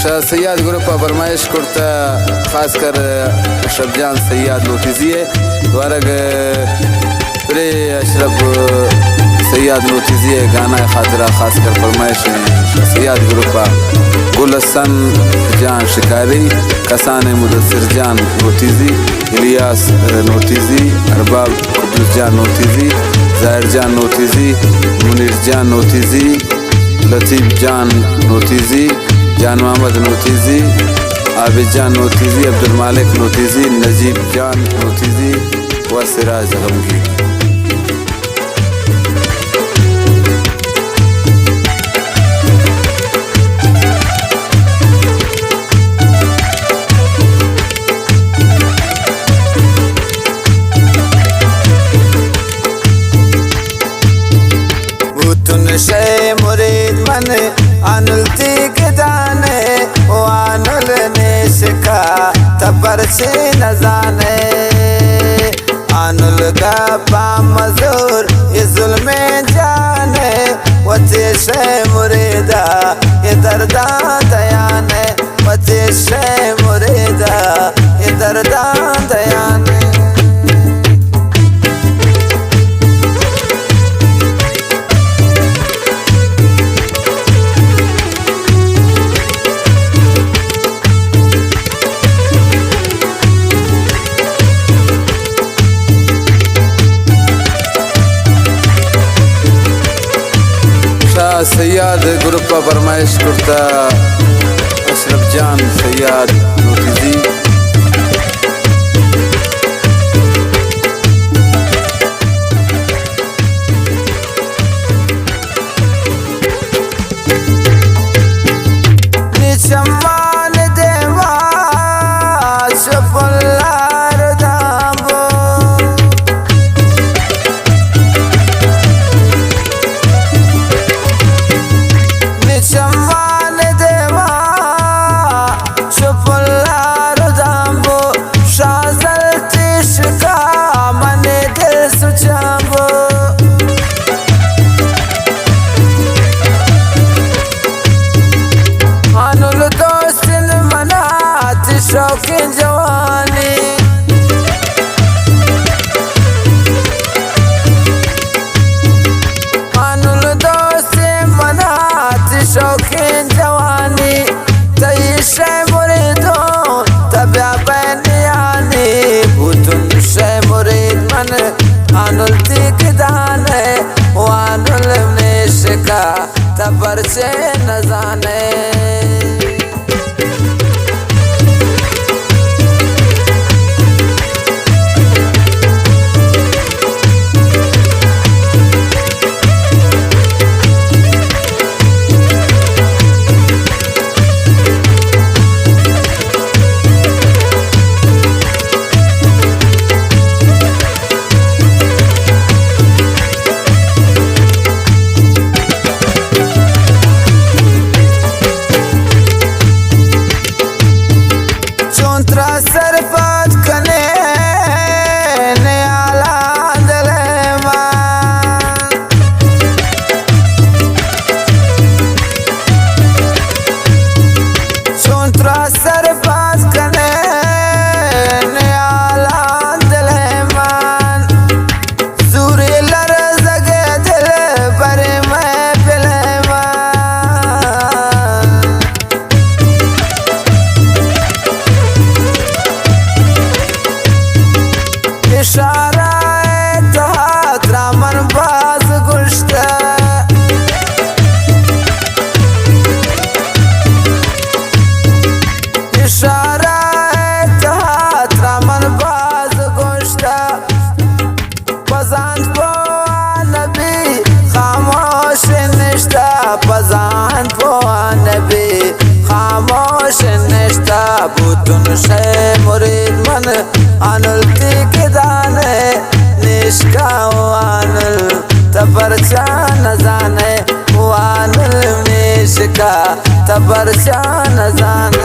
Shah Syed group फरमाइश करता खासकर अशरफ जान सैयद नोटिजिए द्वारग प्रे अशरफ सैयद नोटिजिए गाना खातरा खासकर फरमाइश सैयद ग्रुप गुलसन जान शिकारी कसान मुदस्सिर जान नोटिजी इलियास नोटिजी अरबाब कुद्दूस जान नोटिजी ज़ाहिर जान नोटिजी मुनीर जान नोटिजी लतीफ़ जान नोटिजी जान मोहम्मद नोटिजी आबिद जान नोटिजी अब्दुल मालिक नोटिजी नजीब जान नोटिजी व सिराज गमगीर। शे मुरीद मन अनुल तीक दाने ओ अनुल ने सिखा तबर से न जाने अनुल का पाम मजूर ये जुल्म जाने वते शे मुरीदा ये दर्दा दयाने वते शे मुरीदा ये दर्दा दयाने। सैयद ग्रुप फरमाइश करता अशरफ जान सैयद नोटिजी शौकीन जवानी अनुल दोस्त मनात शौकीन जवानी तई शे मुरीदो तब्या बैनियानी भूतुन शे मुरीद मन अनुल तीक दाने वो अनुल ने शिका तबर से न जाने। सरपंच कने नयाला दलेमा चौंतरा सरपंच कने नयाला दलेमान सूर्य लर जगे दिल बरे मैं बिलेमान इशारा तो हाथ रामन बाज गुश्ता इशारा तो हाथ रामन बाज गुश्ता पजान पो नबी खामोश निश्ता पजान पो नबी खामोश निश्ता भूतुन शे मुरीद मन अनुल तीक दाने निष्का वानुल तबर न जाने वानुल निष्का तबर न जाने।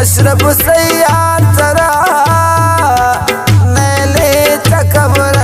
अशरफ सैयाद तरा नेले तकबर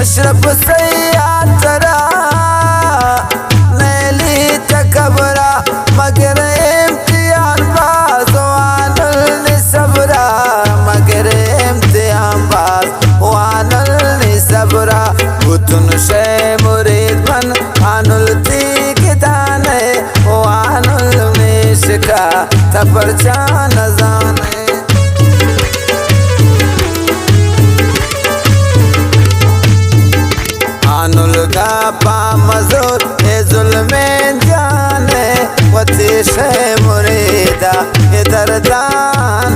अशरफ सैयाद तरा नेली तकबरा मगर इम्तिहान बाज वानुल निसबरा मगर इम्तिहान बाज वानुल निसबरा बुतन शे मुरीद मन आनुलती किदाने वानुल मिशका तपरचा नजाने आनुल का पा मजूर ए जुल्में जाने वती शे मुरीदा ये दरदान